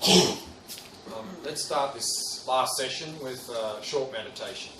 Let's start this last session with a short meditation.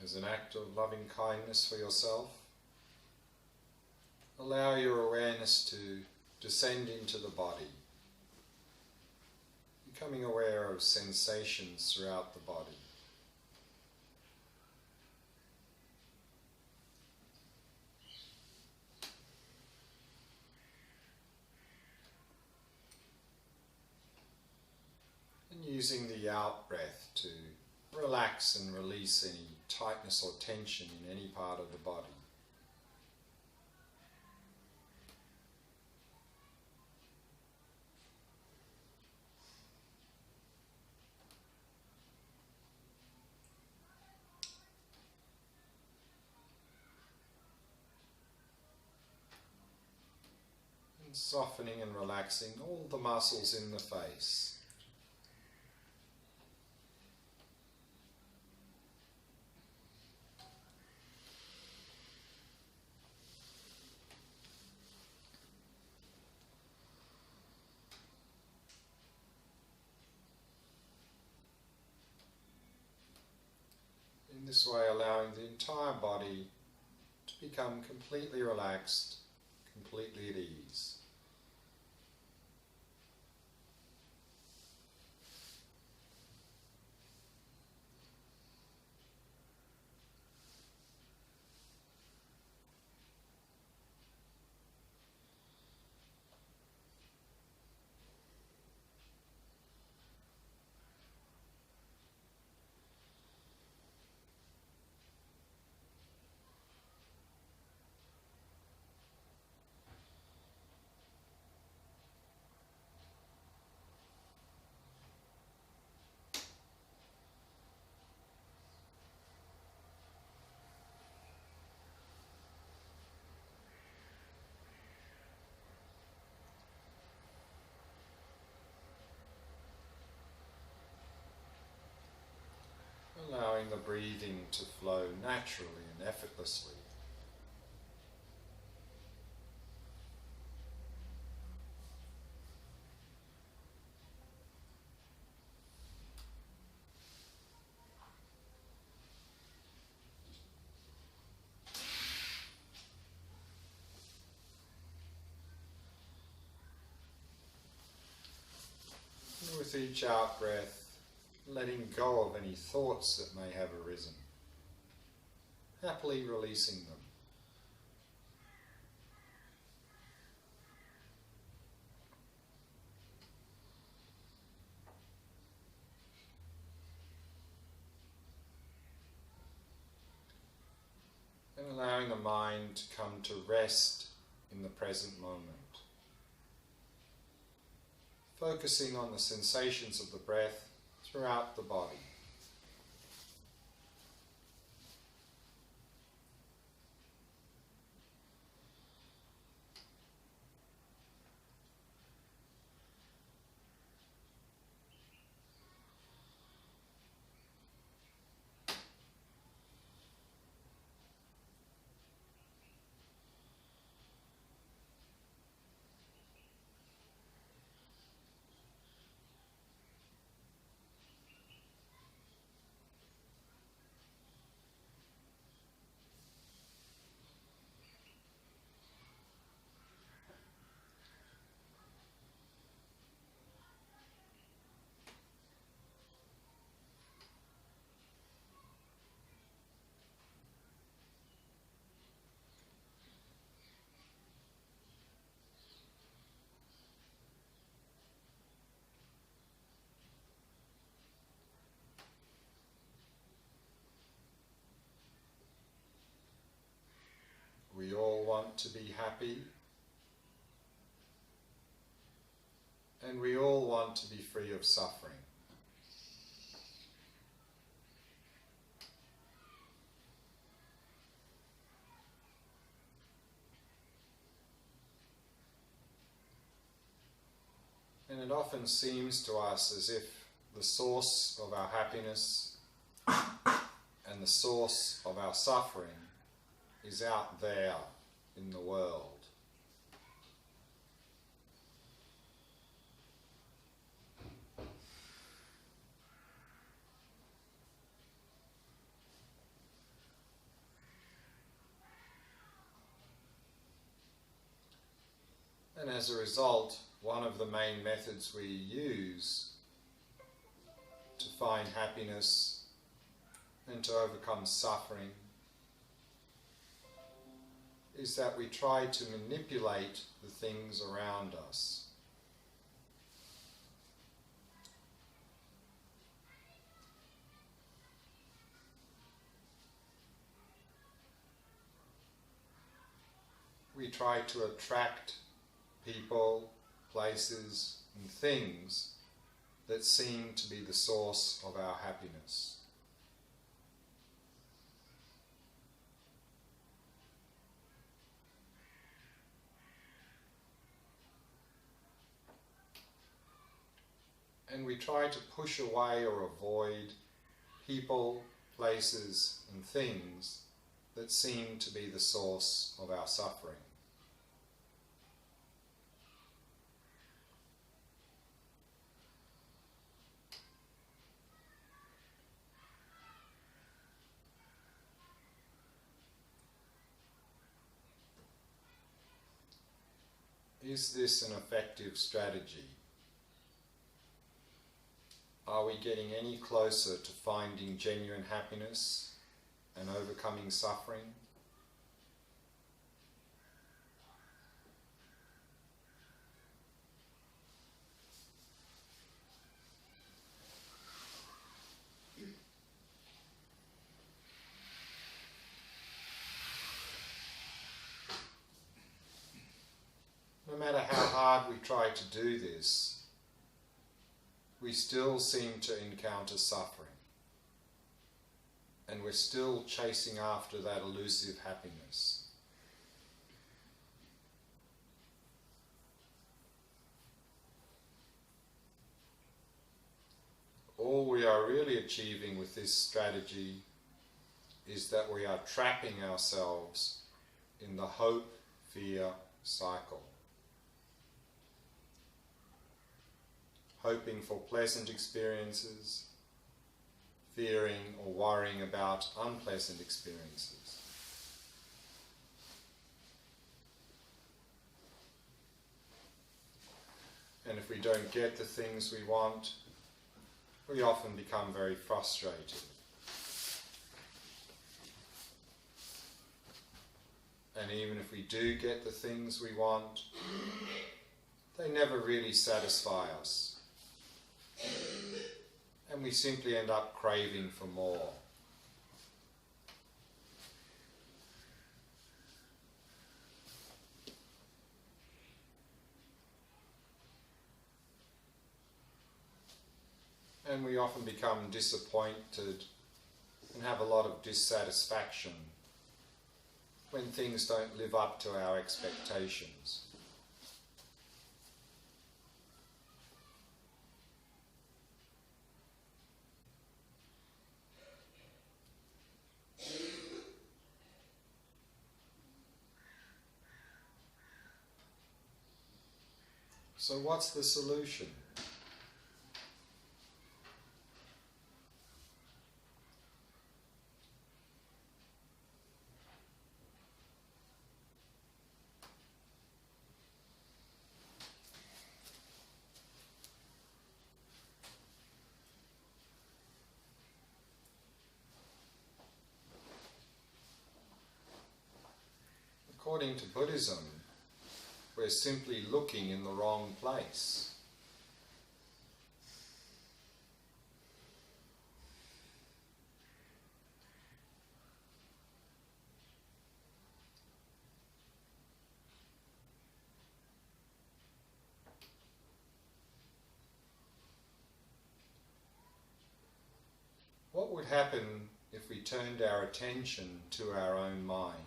As an act of loving kindness for yourself, allow your awareness to descend into the body, becoming aware of sensations throughout the body. And using the out breath to relax and release any tightness or tension in any part of the body. And softening and relaxing all the muscles in the face. In this way, allowing the entire body to become completely relaxed, completely at ease. Allowing the breathing to flow naturally and effortlessly. And with each out breath, letting go of any thoughts that may have arisen, happily releasing them. And allowing the mind to come to rest in the present moment. Focusing on the sensations of the breath throughout the body. want to be happy, and we all want to be free of suffering. And it often seems to us as if the source of our happiness and the source of our suffering is out there in the world. And as a result, one of the main methods we use to find happiness and to overcome suffering is that we try to manipulate the things around us. We try to attract people, places, and things that seem to be the source of our happiness. And we try to push away or avoid people, places, and things that seem to be the source of our suffering. Is this an effective strategy? Are we getting any closer to finding genuine happiness and overcoming suffering? No matter how hard we try to do this, we still seem to encounter suffering. And we're still chasing after that elusive happiness. All we are really achieving with this strategy is that we are trapping ourselves in the hope-fear cycle. Hoping for pleasant experiences, fearing or worrying about unpleasant experiences. And if we don't get the things we want, we often become very frustrated. And even if we do get the things we want, they never really satisfy us. And we simply end up craving for more. And we often become disappointed and have a lot of dissatisfaction when things don't live up to our expectations. So what's the solution? According to Buddhism, we're simply looking in the wrong place. What would happen if we turned our attention to our own mind?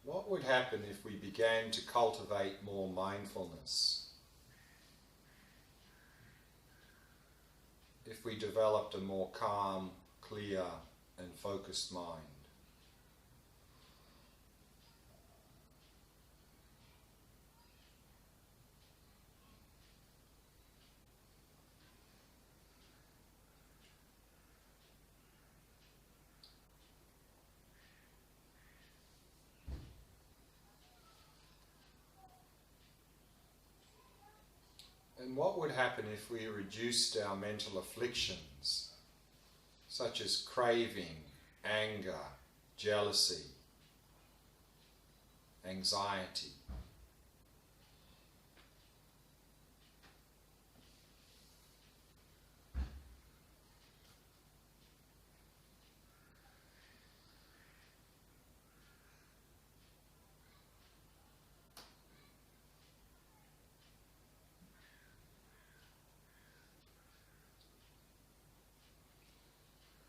What would happen if we began to cultivate more mindfulness? If we developed a more calm, clear, and focused mind? And what would happen if we reduced our mental afflictions, such as craving, anger, jealousy, anxiety?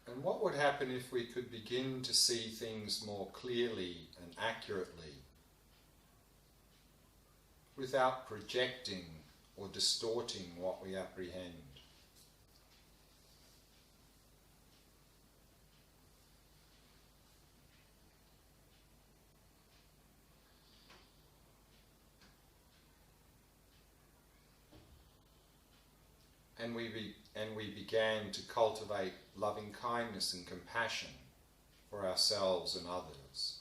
And what would happen if we could begin to see things more clearly and accurately, without projecting or distorting what we apprehend? And we began to cultivate loving kindness and compassion for ourselves and others.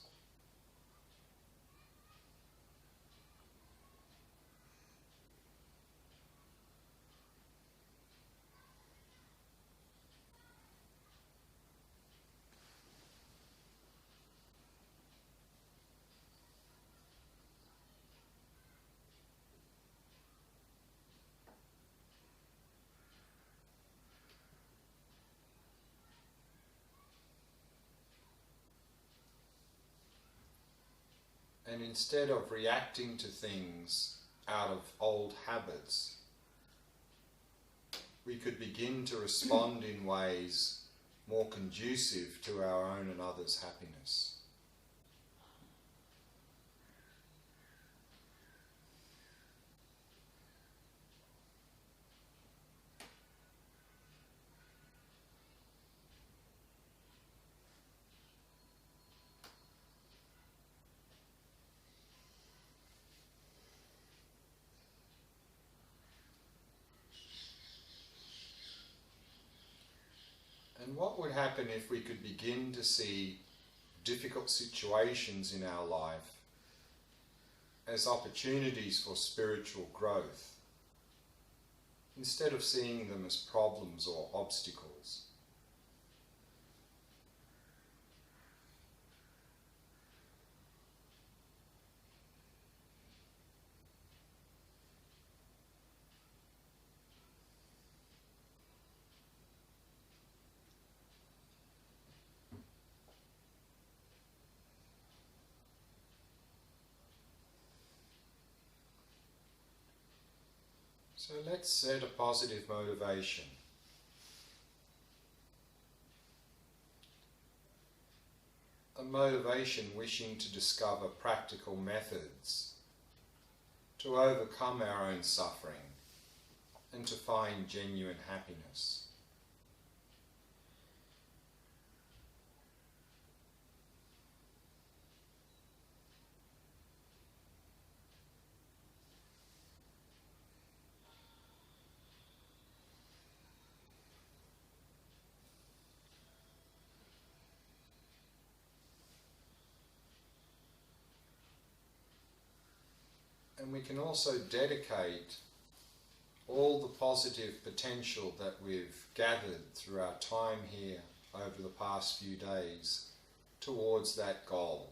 And instead of reacting to things out of old habits, we could begin to respond in ways more conducive to our own and others' happiness. And what would happen if we could begin to see difficult situations in our life as opportunities for spiritual growth, instead of seeing them as problems or obstacles? So let's set a positive motivation. A motivation wishing to discover practical methods to overcome our own suffering and to find genuine happiness. And we can also dedicate all the positive potential that we've gathered through our time here over the past few days towards that goal.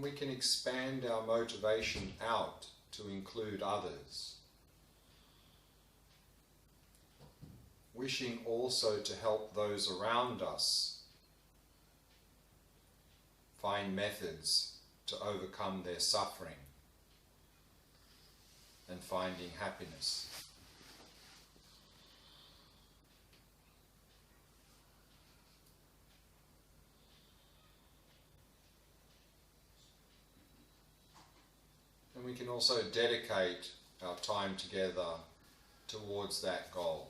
And we can expand our motivation out to include others, wishing also to help those around us find methods to overcome their suffering and finding happiness. And we can also dedicate our time together towards that goal.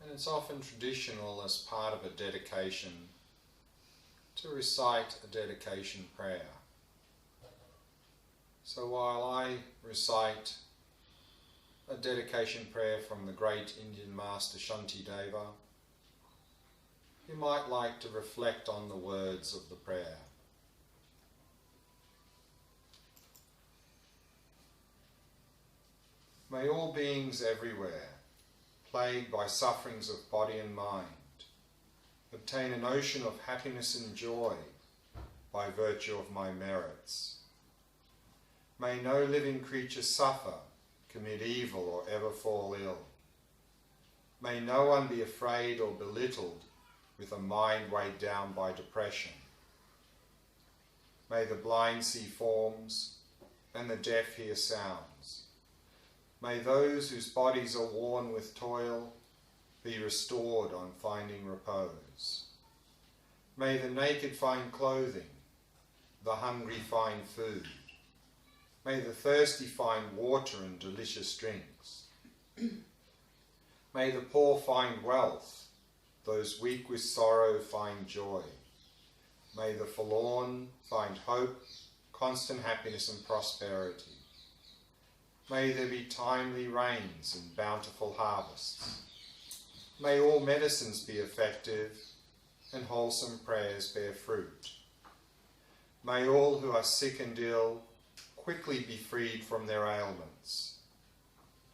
And it's often traditional as part of a dedication to recite a dedication prayer. So while I recite a dedication prayer from the great Indian master Shantideva, you might like to reflect on the words of the prayer. May all beings everywhere, plagued by sufferings of body and mind, obtain an ocean of happiness and joy by virtue of my merits. May no living creature suffer, commit evil, or ever fall ill. May no one be afraid or belittled with a mind weighed down by depression. May the blind see forms and the deaf hear sounds. May those whose bodies are worn with toil be restored on finding repose. May the naked find clothing, the hungry find food. May the thirsty find water and delicious drinks. May the poor find wealth, those weak with sorrow find joy. May the forlorn find hope, constant happiness and prosperity. May there be timely rains and bountiful harvests. May all medicines be effective and wholesome prayers bear fruit. May all who are sick and ill quickly be freed from their ailments.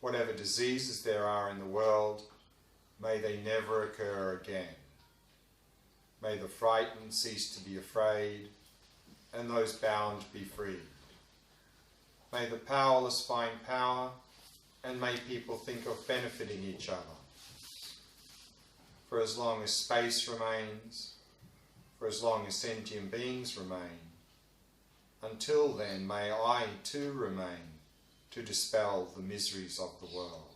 Whatever diseases there are in the world, may they never occur again. May the frightened cease to be afraid, and those bound be freed. May the powerless find power, and may people think of benefiting each other. For as long as space remains, for as long as sentient beings remain, until then may I too remain to dispel the miseries of the world.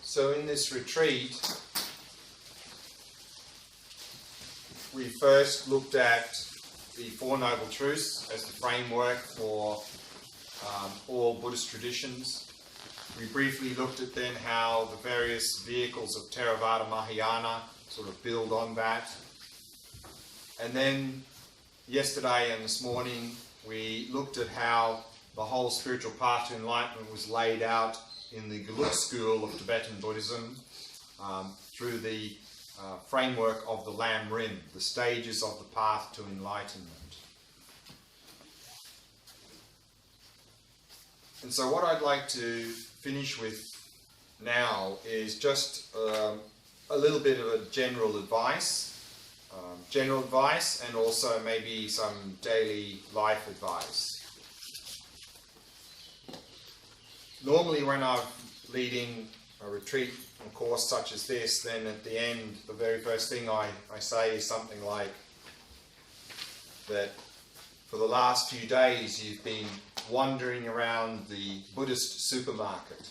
So in this retreat, we first looked at the Four Noble Truths as the framework for all Buddhist traditions. We briefly looked at then how the various vehicles of Theravada Mahayana sort of build on that. And then yesterday and this morning we looked at how the whole spiritual path to enlightenment was laid out in the Geluk school of Tibetan Buddhism through the framework of the Lam Rim, the stages of the path to enlightenment. And so what I'd like to finish with now is just a little bit of a general advice and also maybe some daily life advice. Normally when I'm leading a retreat and course such as this, then at the end, the very first thing I say is something like that for the last few days you've been wandering around the Buddhist supermarket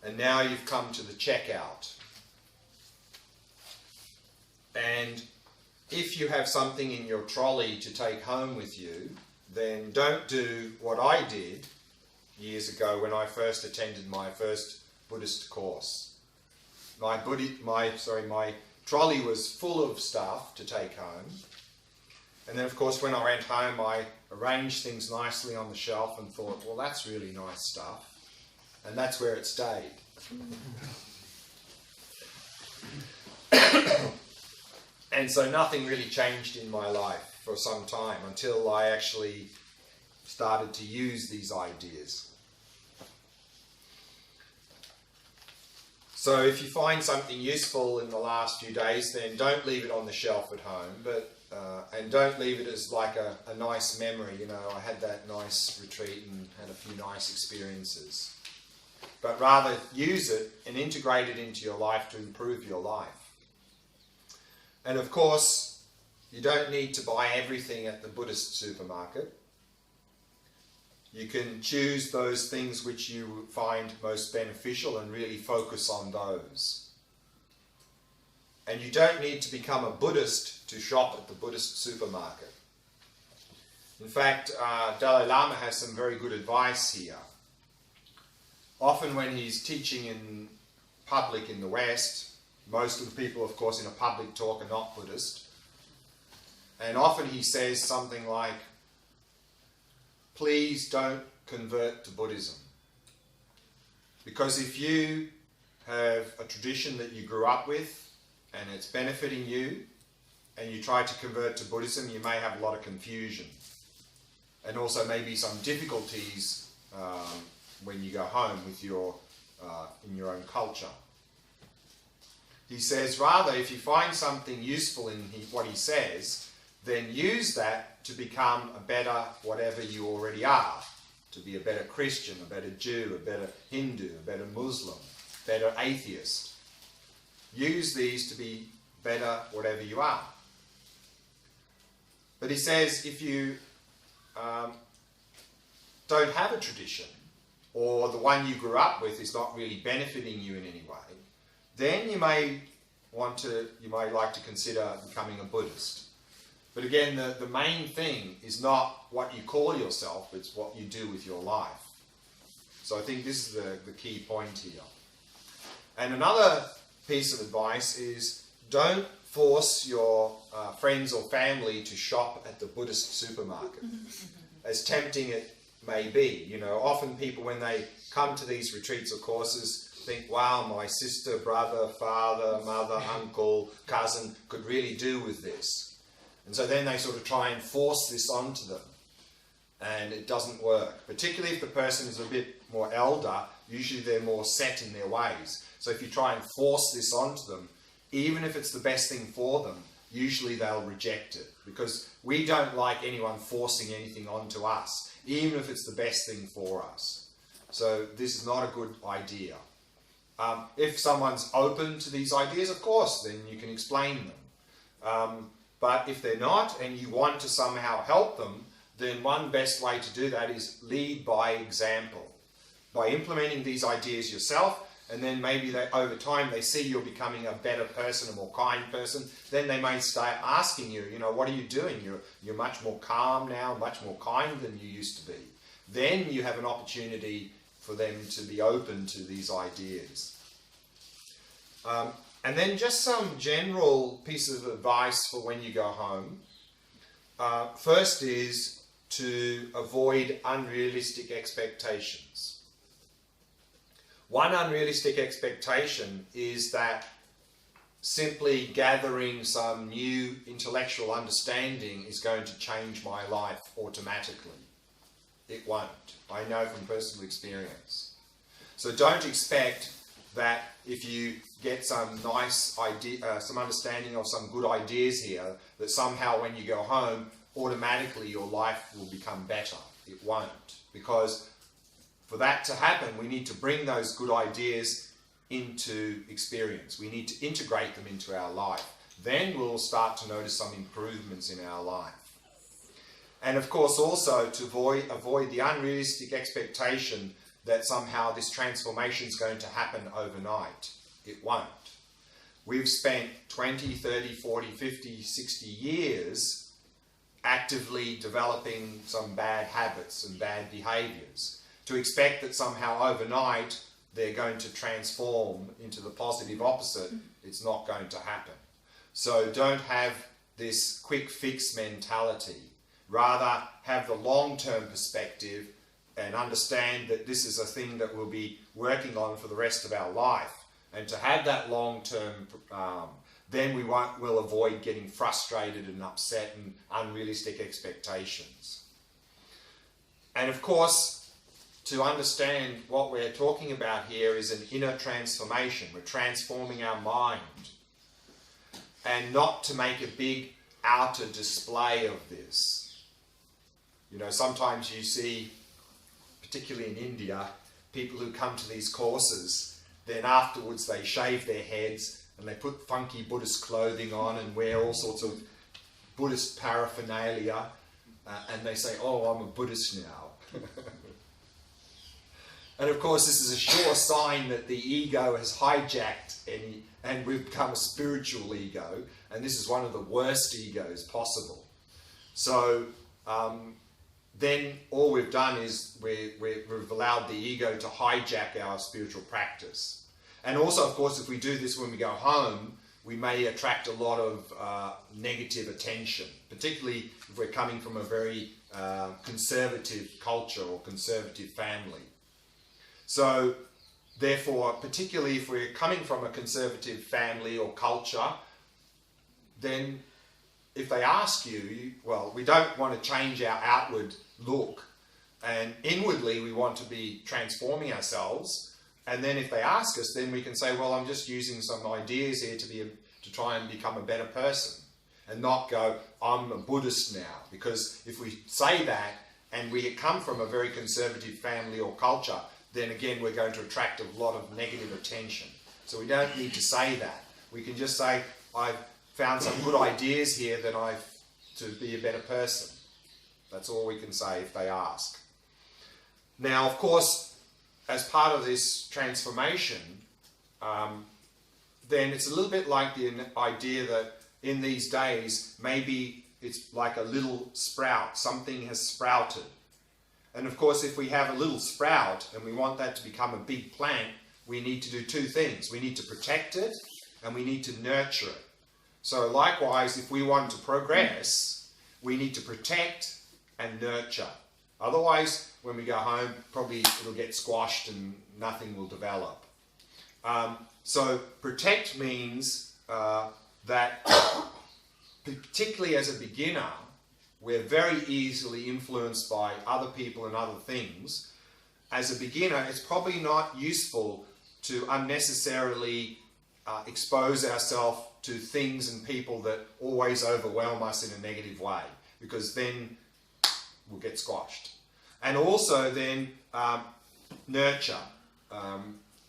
and now you've come to the checkout. And if you have something in your trolley to take home with you, then don't do what I did years ago when I first attended my first Buddhist course. My trolley was full of stuff to take home. And then of course when I went home I arranged things nicely on the shelf and thought, well, that's really nice stuff. And that's where it stayed. And so nothing really changed in my life for some time until I actually started to use these ideas. So if you find something useful in the last few days, then don't leave it on the shelf at home, and don't leave it as like a nice memory. You know, I had that nice retreat and had a few nice experiences. But rather use it and integrate it into your life to improve your life. And of course, you don't need to buy everything at the Buddhist supermarket. You can choose those things which you find most beneficial and really focus on those. And you don't need to become a Buddhist to shop at the Buddhist supermarket. In fact, Dalai Lama has some very good advice here. Often when he's teaching in public in the West, most of the people, of course, in a public talk are not Buddhist. And often he says something like, please don't convert to Buddhism. Because if you have a tradition that you grew up with and it's benefiting you, and you try to convert to Buddhism, you may have a lot of confusion. And also maybe some difficulties when you go home with in your own culture. He says, rather, if you find something useful in what he says, then use that to become a better whatever you already are. To be a better Christian, a better Jew, a better Hindu, a better Muslim, better atheist. Use these to be better whatever you are. But he says, if you don't have a tradition, or the one you grew up with is not really benefiting you in any way, then you may like to consider becoming a Buddhist. But again, the main thing is not what you call yourself, it's what you do with your life. So I think this is the key point here. And another piece of advice is don't force your friends or family to shop at the Buddhist supermarket. As tempting it may be. You know, often people when they come to these retreats or courses think, wow, my sister, brother, father, mother, uncle, cousin could really do with this. And so then they sort of try and force this onto them. And it doesn't work. Particularly if the person is a bit more elder, usually they're more set in their ways. So if you try and force this onto them, even if it's the best thing for them, usually they'll reject it. Because we don't like anyone forcing anything onto us, even if it's the best thing for us. So this is not a good idea. If someone's open to these ideas, of course, then you can explain them. But if they're not, and you want to somehow help them, then one best way to do that is lead by example. By implementing these ideas yourself, and then maybe over time they see you're becoming a better person, a more kind person, then they may start asking you, you know, what are you doing? You're much more calm now, much more kind than you used to be. Then you have an opportunity for them to be open to these ideas. And then just some general pieces of advice for when you go home. First is to avoid unrealistic expectations. One unrealistic expectation is that simply gathering some new intellectual understanding is going to change my life automatically. It won't. I know from personal experience. So don't expect that if you get some nice idea, some understanding of some good ideas here, that somehow when you go home, automatically your life will become better. It won't. Because for that to happen, we need to bring those good ideas into experience. We need to integrate them into our life. Then we'll start to notice some improvements in our life. And of course also to avoid the unrealistic expectation that somehow this transformation is going to happen overnight. It won't. We've spent 20, 30, 40, 50, 60 years actively developing some bad habits and bad behaviours. To expect that somehow overnight they're going to transform into the positive opposite, it's not going to happen. So don't have this quick fix mentality. Rather have the long-term perspective and understand that this is a thing that we'll be working on for the rest of our life. And to have that long-term, then we'll avoid getting frustrated and upset and unrealistic expectations. And of course, to understand what we're talking about here is an inner transformation. We're transforming our mind. And not to make a big outer display of this. You know, sometimes you see, particularly in India, people who come to these courses, then afterwards they shave their heads and they put funky Buddhist clothing on and wear all sorts of Buddhist paraphernalia, and they say, oh, I'm a Buddhist now. And of course this is a sure sign that the ego has hijacked and we've become a spiritual ego, and this is one of the worst egos possible. So then all we've done is we've allowed the ego to hijack our spiritual practice. And also, of course, if we do this when we go home, we may attract a lot of negative attention, particularly if we're coming from a very conservative culture or conservative family. So therefore, particularly if we're coming from a conservative family or culture, then if they ask you, well, we don't want to change our outward look, and inwardly we want to be transforming ourselves, and then if they ask us, then we can say, well, I'm just using some ideas here to try and become a better person, and not go, I'm a Buddhist now. Because if we say that and we come from a very conservative family or culture, then again we're going to attract a lot of negative attention. So we don't need to say that. We can just say, I've found some good ideas here to be a better person. That's all we can say if they ask. Now, of course, as part of this transformation, then it's a little bit like the idea that in these days, maybe it's like a little sprout. Something has sprouted. And of course, if we have a little sprout and we want that to become a big plant, we need to do two things. We need to protect it and we need to nurture it. So likewise, if we want to progress, we need to protect and nurture. Otherwise, when we go home, probably it'll get squashed and nothing will develop. So protect means that particularly as a beginner, we're very easily influenced by other people and other things. As a beginner, it's probably not useful to unnecessarily expose ourselves to things and people that always overwhelm us in a negative way, because then we'll get squashed. And also then nurture.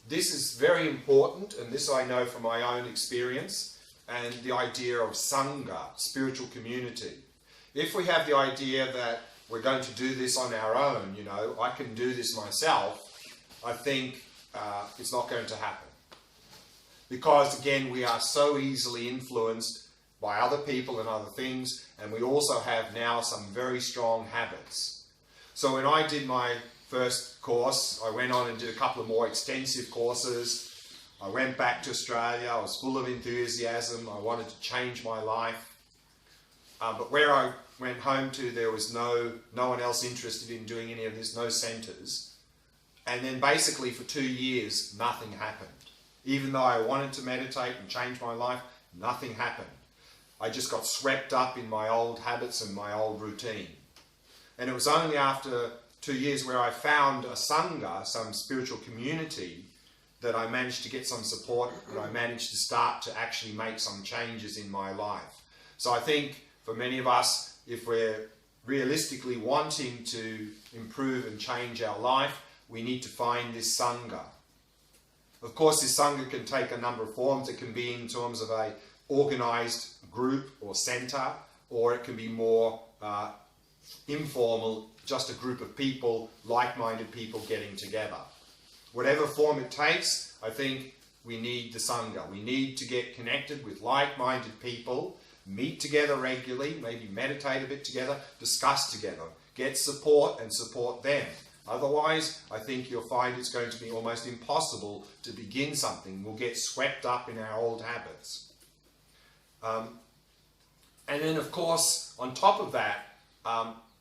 This is very important, and this I know from my own experience, and the idea of Sangha, spiritual community. If we have the idea that we're going to do this on our own, you know, I can do this myself, I think it's not going to happen. Because again, we are so easily influenced by other people and other things, and we also have now some very strong habits. So when I did my first course, I went on and did a couple of more extensive courses. I went back to Australia, I was full of enthusiasm, I wanted to change my life. But where I went home to, there was no one else interested in doing any of this, no centres. And then basically for 2 years, nothing happened. Even though I wanted to meditate and change my life, nothing happened. I just got swept up in my old habits and my old routine. And it was only after 2 years where I found a sangha, some spiritual community, that I managed to get some support, that I managed to start to actually make some changes in my life. So I think for many of us, if we're realistically wanting to improve and change our life, we need to find this sangha. Of course, this sangha can take a number of forms. It can be in terms of a organized group or center, or it can be more informal, just a group of people, like-minded people getting together. Whatever form it takes, I think we need the sangha. We need to get connected with like-minded people, meet together regularly, maybe meditate a bit together, discuss together, get support and support them. Otherwise, I think you'll find it's going to be almost impossible to begin something. We'll get swept up in our old habits. And then, of course, on top of that,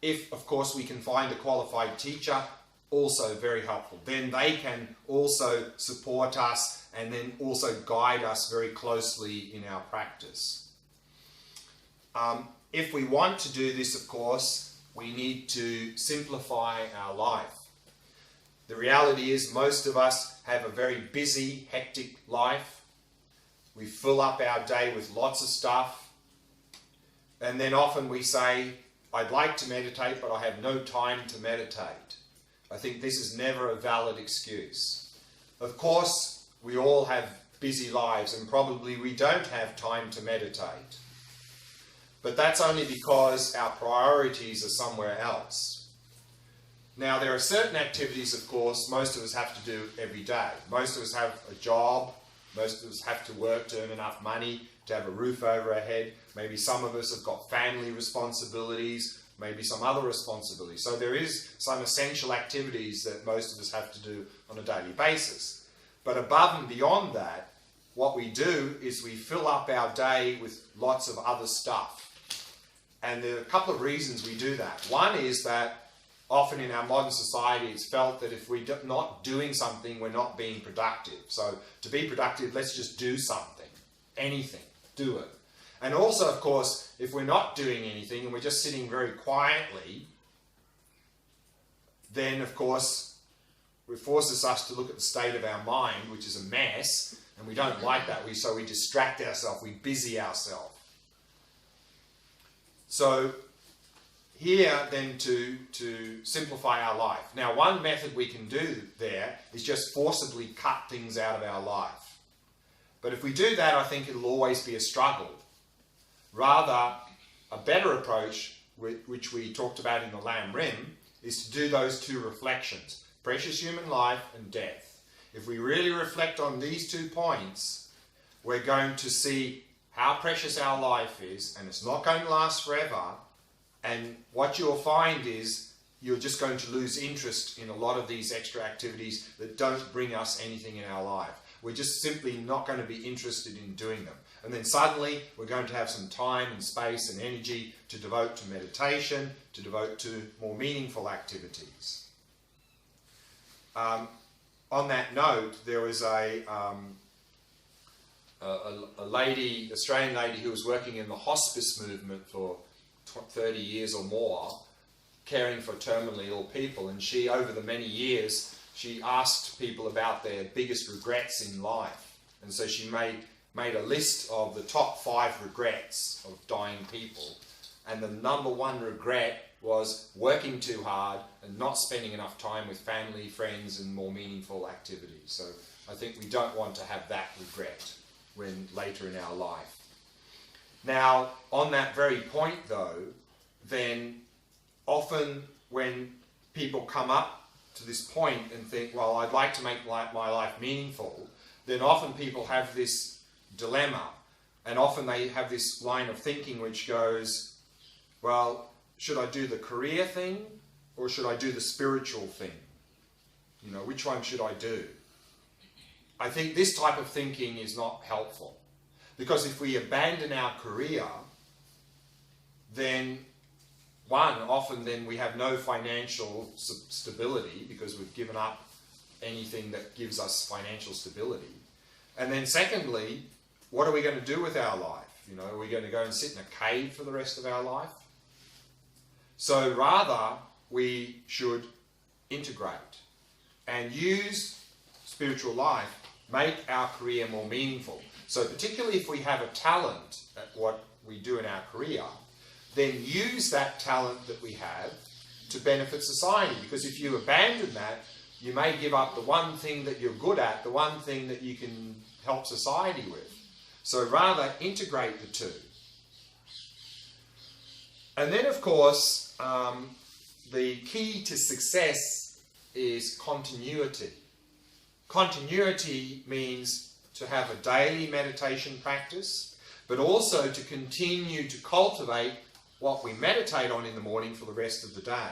if, of course, we can find a qualified teacher, also very helpful. Then they can also support us and then also guide us very closely in our practice. If we want to do this, of course, we need to simplify our life. The reality is most of us have a very busy, hectic life. We fill up our day with lots of stuff. And then often we say, I'd like to meditate, but I have no time to meditate. I think this is never a valid excuse. Of course, we all have busy lives and probably we don't have time to meditate. But that's only because our priorities are somewhere else. Now, there are certain activities, of course, most of us have to do every day. Most of us have a job. Most of us have to work to earn enough money to have a roof over our head. Maybe some of us have got family responsibilities, maybe some other responsibilities. So there is some essential activities that most of us have to do on a daily basis. But above and beyond that, what we do is we fill up our day with lots of other stuff. And there are a couple of reasons we do that. One is that often in our modern society it's felt that if we're not doing something, we're not being productive. So to be productive, let's just do something. Anything. Do it. And also, of course, if we're not doing anything and we're just sitting very quietly, then, of course, it forces us to look at the state of our mind, which is a mess, and we don't like that. So we distract ourselves, we busy ourselves. So here then to simplify our life. Now, one method we can do there is just forcibly cut things out of our life. But if we do that, I think it'll always be a struggle. Rather, a better approach, which we talked about in the Lam Rim, is to do those two reflections, precious human life and death. If we really reflect on these 2 points, we're going to see how precious our life is, and it's not going to last forever. And what you'll find is you're just going to lose interest in a lot of these extra activities that don't bring us anything in our life. We're just simply not going to be interested in doing them. And then suddenly we're going to have some time and space and energy to devote to meditation, to devote to more meaningful activities. On that note, there was a lady, Australian lady, who was working in the hospice movement for 30 years or more, caring for terminally ill people, and she, over the many years, she asked people about their biggest regrets in life. And so she made a list of the top 5 regrets of dying people, and the number 1 regret was working too hard and not spending enough time with family, friends, and more meaningful activities. So I think we don't want to have that regret when later in our life. Now, on that very point though, then often when people come up to this point and think, well, I'd like to make my life meaningful, then often people have this dilemma, and often they have this line of thinking which goes, well, should I do the career thing or should I do the spiritual thing? You know, which one should I do? I think this type of thinking is not helpful, because if we abandon our career, then often then we have no financial stability because we've given up anything that gives us financial stability. And then secondly, what are we going to do with our life? You know, are we going to go and sit in a cave for the rest of our life? So rather, we should integrate and use spiritual life, make our career more meaningful. So particularly if we have a talent at what we do in our career, then use that talent that we have to benefit society. Because if you abandon that, you may give up the one thing that you're good at, the one thing that you can help society with. So rather integrate the two. And then of course, the key to success is continuity. Continuity means to have a daily meditation practice, but also to continue to cultivate what we meditate on in the morning for the rest of the day.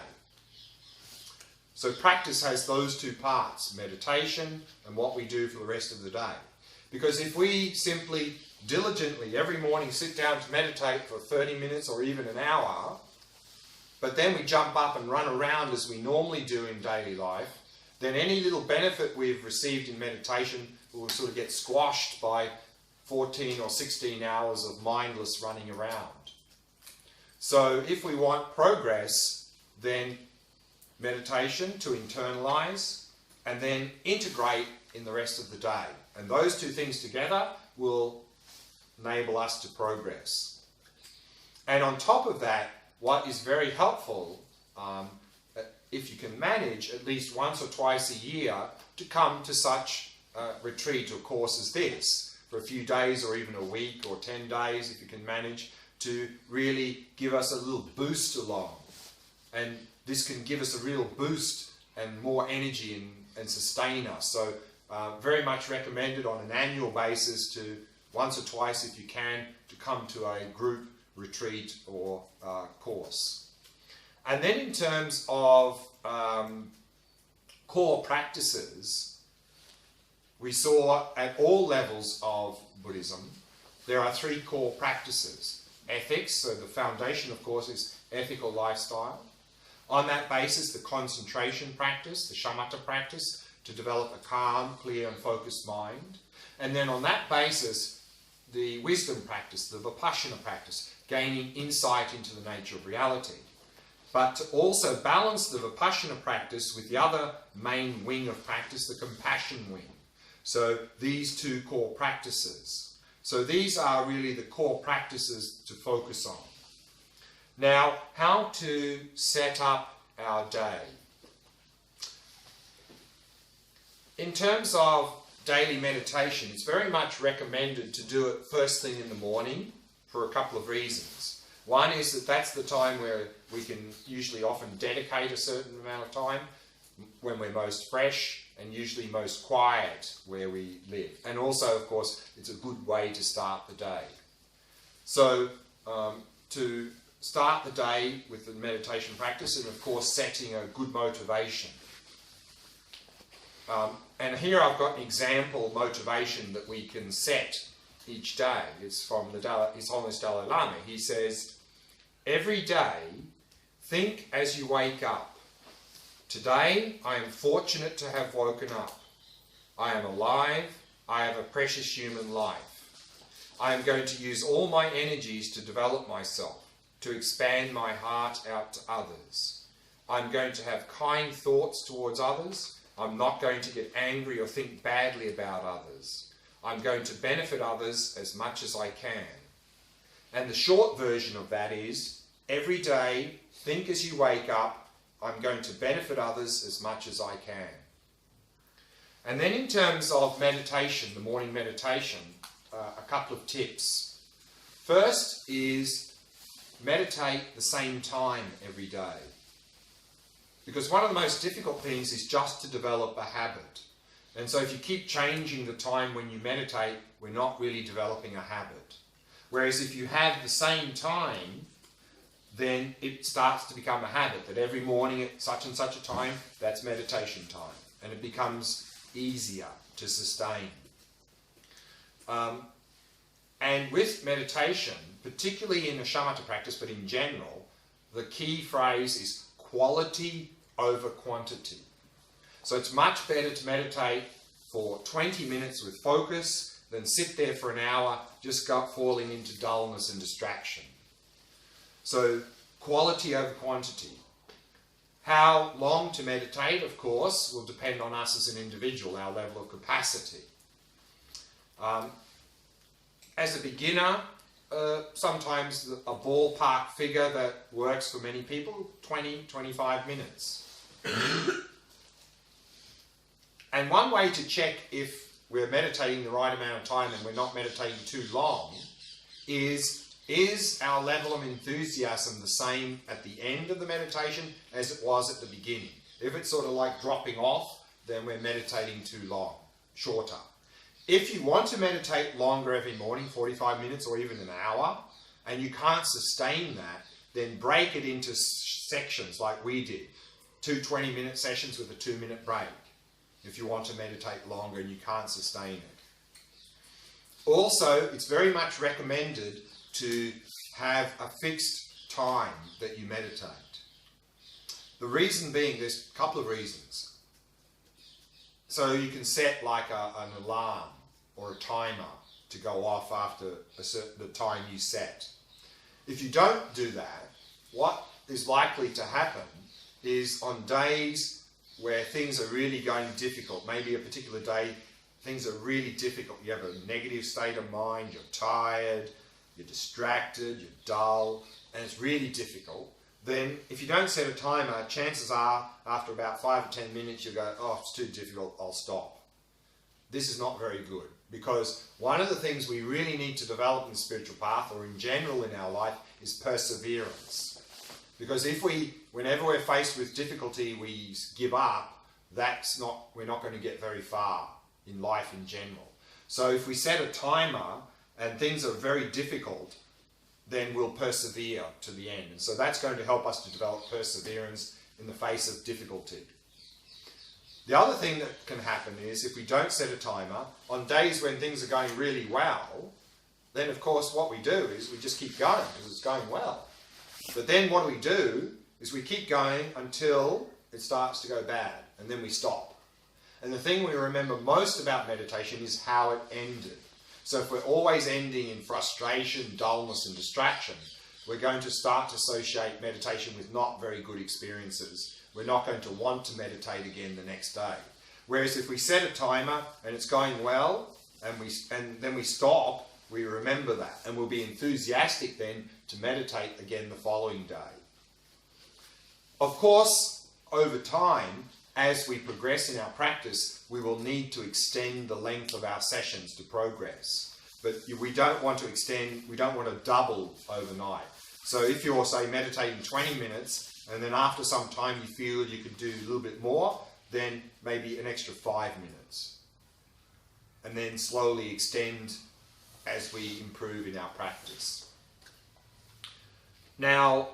So practice has those two parts, meditation and what we do for the rest of the day. Because if we simply diligently every morning sit down to meditate for 30 minutes or even an hour, but then we jump up and run around as we normally do in daily life, then any little benefit we've received in meditation will sort of get squashed by 14 or 16 hours of mindless running around. So if we want progress, then meditation to internalize and then integrate in the rest of the day. And those two things together will enable us to progress. And on top of that, what is very helpful, if you can manage at least once or twice a year to come to such a retreat or course as this, for a few days or even a week or 10 days, if you can manage to really give us a little boost along. And this can give us a real boost and more energy and sustain us. So very much recommended on an annual basis to once or twice, if you can, to come to a group retreat or course. And then in terms of core practices, we saw at all levels of Buddhism, there are three core practices. Ethics, so the foundation, of course, is ethical lifestyle. On that basis, the concentration practice, the shamatha practice, to develop a calm, clear and focused mind. And then on that basis, the wisdom practice, the vipassana practice, gaining insight into the nature of reality. But to also balance the vipassana practice with the other main wing of practice, the compassion wing. So these two core practices. So these are really the core practices to focus on. Now, how to set up our day. In terms of daily meditation, it's very much recommended to do it first thing in the morning for a couple of reasons. One is that that's the time where we can usually often dedicate a certain amount of time, when we're most fresh and usually most quiet where we live. And also, of course, it's a good way to start the day. So to start the day with the meditation practice and, of course, setting a good motivation. And here I've got an example motivation that we can set each day. It's from His Holiness Dalai Lama. He says, every day, think as you wake up. Today, I am fortunate to have woken up. I am alive. I have a precious human life. I am going to use all my energies to develop myself, to expand my heart out to others. I'm going to have kind thoughts towards others. I'm not going to get angry or think badly about others. I'm going to benefit others as much as I can. And the short version of that is, every day, think as you wake up, I'm going to benefit others as much as I can. And then in terms of meditation, the morning meditation, a couple of tips. First is meditate the same time every day. Because one of the most difficult things is just to develop a habit. And so if you keep changing the time when you meditate, we're not really developing a habit. Whereas if you have the same time, then it starts to become a habit that every morning at such and such a time, that's meditation time. And it becomes easier to sustain. And with meditation, particularly in a shamatha practice, but in general, the key phrase is quality over quantity. So it's much better to meditate for 20 minutes with focus than sit there for an hour just falling into dullness and distraction. So quality over quantity. How long to meditate, of course, will depend on us as an individual, our level of capacity. As a beginner, sometimes a ballpark figure that works for many people, 20, 25 minutes. And one way to check if we're meditating the right amount of time and we're not meditating too long is our level of enthusiasm the same at the end of the meditation as it was at the beginning? If it's sort of like dropping off, then we're meditating too long, shorter. If you want to meditate longer every morning, 45 minutes or even an hour, and you can't sustain that, then break it into sections like we did. 2 20-minute sessions with a 2-minute break, if you want to meditate longer and you can't sustain it. Also, it's very much recommended to have a fixed time that you meditate. The reason being, there's a couple of reasons. So you can set like an alarm or a timer to go off after the time you set. If you don't do that, what is likely to happen is on days where things are really going difficult, maybe a particular day, things are really difficult, you have a negative state of mind, you're tired, you're distracted, you're dull, and it's really difficult, then if you don't set a timer, chances are after about 5 or 10 minutes you'll go, oh, it's too difficult, I'll stop. This is not very good, because one of the things we really need to develop in the spiritual path or in general in our life is perseverance. Because if whenever we're faced with difficulty, we give up, we're not going to get very far in life in general. So if we set a timer and things are very difficult, then we'll persevere to the end. And so that's going to help us to develop perseverance in the face of difficulty. The other thing that can happen is if we don't set a timer, on days when things are going really well, then of course what we do is we just keep going because it's going well. But then what we do is we keep going until it starts to go bad, and then we stop. And the thing we remember most about meditation is how it ended. So if we're always ending in frustration, dullness and distraction, we're going to start to associate meditation with not very good experiences. We're not going to want to meditate again the next day. Whereas if we set a timer and it's going well, and then we stop, we remember that, and we'll be enthusiastic then to meditate again the following day. Of course, over time, as we progress in our practice, we will need to extend the length of our sessions to progress. But we don't want to double overnight. So if you're, say, meditating 20 minutes, and then after some time you feel you could do a little bit more, then maybe an extra 5 minutes. And then slowly extend as we improve in our practice. Now,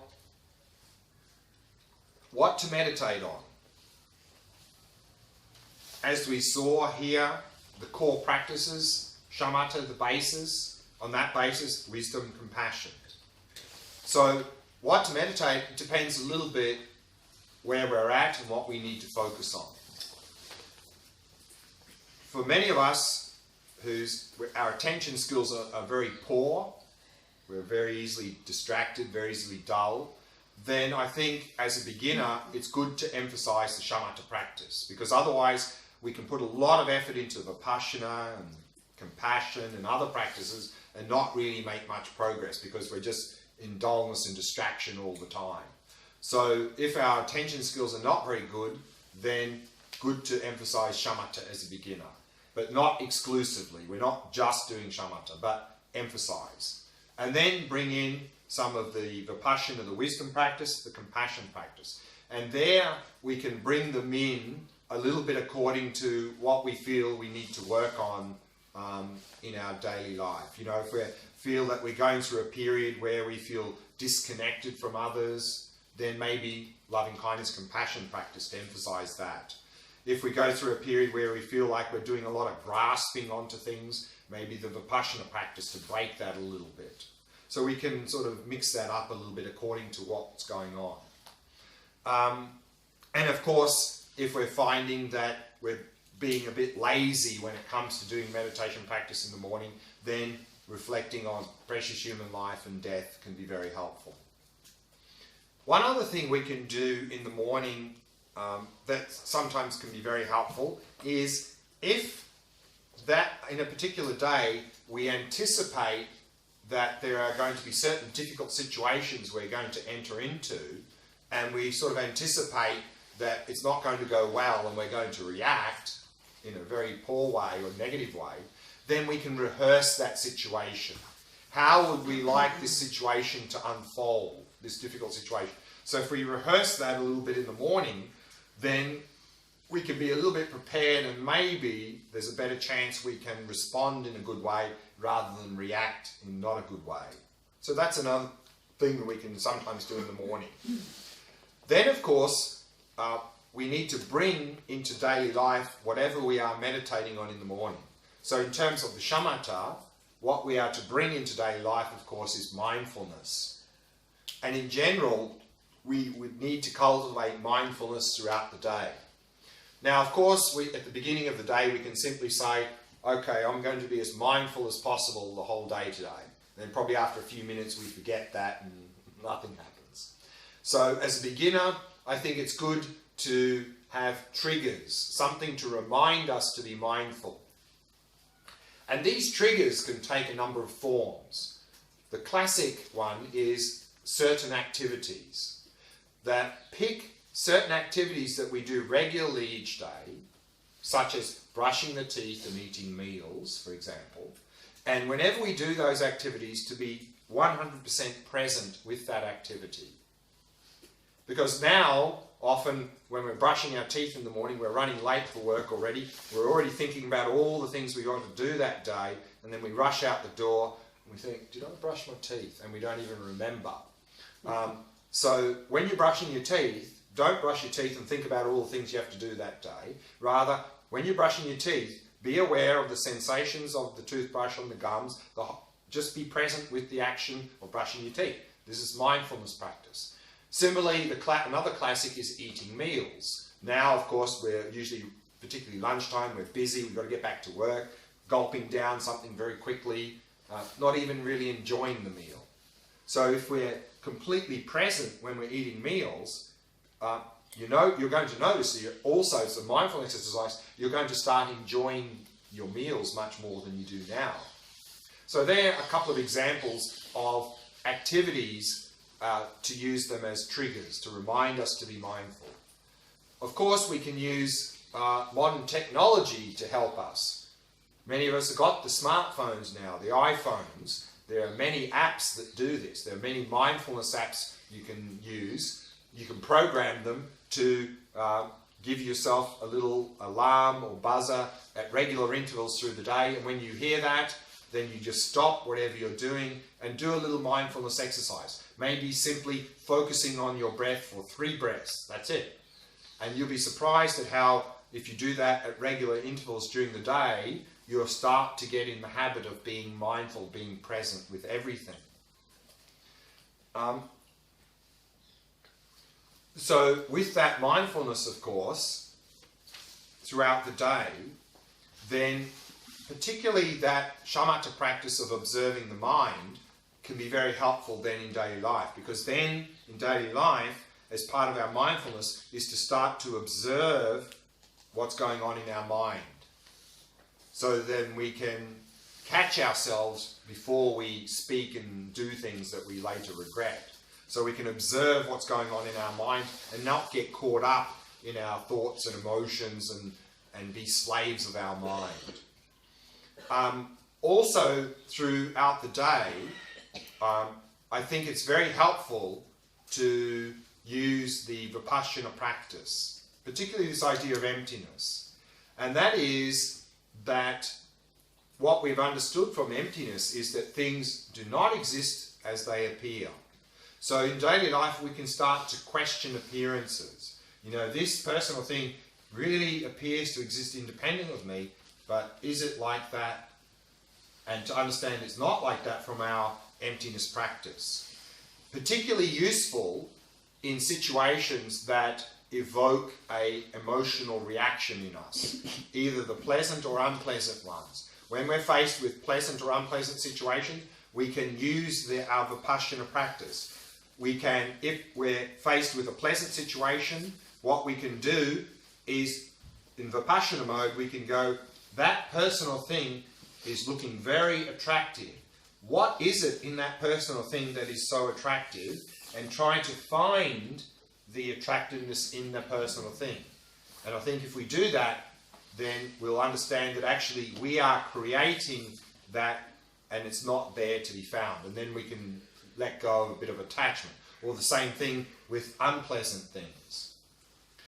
what to meditate on? As we saw here, the core practices, shamatha, the basis, on that basis, wisdom, compassion. So, what to meditate depends a little bit where we're at and what we need to focus on. For many of us, our attention skills are very poor, we're very easily distracted, very easily dull, then I think as a beginner it's good to emphasize the shamatha practice, because otherwise we can put a lot of effort into vipassana and compassion and other practices and not really make much progress because we're just in dullness and distraction all the time. So if our attention skills are not very good, then good to emphasize shamatha as a beginner. But not exclusively. We're not just doing shamatha, but emphasize. And then bring in some of the vipassana, the wisdom practice, the compassion practice. And there we can bring them in a little bit according to what we feel we need to work on in our daily life. You know, if we feel that we're going through a period where we feel disconnected from others, then maybe loving kindness, compassion practice to emphasize that. If we go through a period where we feel like we're doing a lot of grasping onto things, maybe the vipassana practice to break that a little bit. So we can sort of mix that up a little bit according to what's going on. And of course, if we're finding that we're being a bit lazy when it comes to doing meditation practice in the morning, then reflecting on precious human life and death can be very helpful. One other thing we can do in the morning that sometimes can be very helpful is if that in a particular day we anticipate that there are going to be certain difficult situations we're going to enter into, and we sort of anticipate that it's not going to go well and we're going to react in a very poor way or negative way, then we can rehearse that situation. How would we like this situation to unfold, this difficult situation? So if we rehearse that a little bit in the morning, then we can be a little bit prepared, and maybe there's a better chance we can respond in a good way rather than react in not a good way. So that's another thing that we can sometimes do in the morning. Then, of course, we need to bring into daily life whatever we are meditating on in the morning. So in terms of the shamatha, what we are to bring into daily life, of course, is mindfulness. And in general, we would need to cultivate mindfulness throughout the day. Now, of course, at the beginning of the day, we can simply say, okay, I'm going to be as mindful as possible the whole day today. And then probably after a few minutes, we forget that and nothing happens. So as a beginner, I think it's good to have triggers, something to remind us to be mindful. And these triggers can take a number of forms. The classic one is certain activities that pick certain activities that we do regularly each day, such as brushing the teeth and eating meals, for example. And whenever we do those activities, to be 100% present with that activity. Because now, often when we're brushing our teeth in the morning, we're running late for work already. We're already thinking about all the things we want to do that day, and then we rush out the door and we think, did I brush my teeth? And we don't even remember. So when you're brushing your teeth, don't brush your teeth and think about all the things you have to do that day. Rather, when you're brushing your teeth, be aware of the sensations of the toothbrush on the gums. Just be present with the action of brushing your teeth. This is mindfulness practice. Similarly, another classic is eating meals. Now, of course, we're usually, particularly lunchtime, we're busy, we've got to get back to work, gulping down something very quickly, not even really enjoying the meal. So if we're completely present when we're eating meals, you're going to notice that also, it's a mindfulness exercise, you're going to start enjoying your meals much more than you do now. So there are a couple of examples of activities to use them as triggers, to remind us to be mindful. Of course, we can use modern technology to help us. Many of us have got the smartphones now, the iPhones. There are many apps that do this. There are many mindfulness apps you can use. You can program them to give yourself a little alarm or buzzer at regular intervals through the day. And when you hear that, then you just stop whatever you're doing and do a little mindfulness exercise. Maybe simply focusing on your breath for 3 breaths. That's it. And you'll be surprised at how, if you do that at regular intervals during the day, you'll start to get in the habit of being mindful, being present with everything. So with that mindfulness, of course, throughout the day, then particularly that shamatha practice of observing the mind can be very helpful then in daily life, because then in daily life, as part of our mindfulness, is to start to observe what's going on in our mind. So then we can catch ourselves before we speak and do things that we later regret. So we can observe what's going on in our mind and not get caught up in our thoughts and emotions and be slaves of our mind. Also, throughout the day, I think it's very helpful to use the Vipassana practice, particularly this idea of emptiness. And that is that what we've understood from emptiness is that things do not exist as they appear. So in daily life, we can start to question appearances. You know, this person or thing really appears to exist independent of me, but is it like that? And to understand it's not like that from our emptiness practice. Particularly useful in situations that evoke an emotional reaction in us, either the pleasant or unpleasant ones. When we're faced with pleasant or unpleasant situations, we can use our Vipassana practice. we can, if we're faced with a pleasant situation, what we can do is, in Vipassana mode, we can go, that personal thing is looking very attractive. What is it in that personal thing that is so attractive? And trying to find the attractiveness in the personal thing. And I think if we do that, then we'll understand that actually we are creating that and it's not there to be found. And then we can let go of a bit of attachment. Or the same thing with unpleasant things.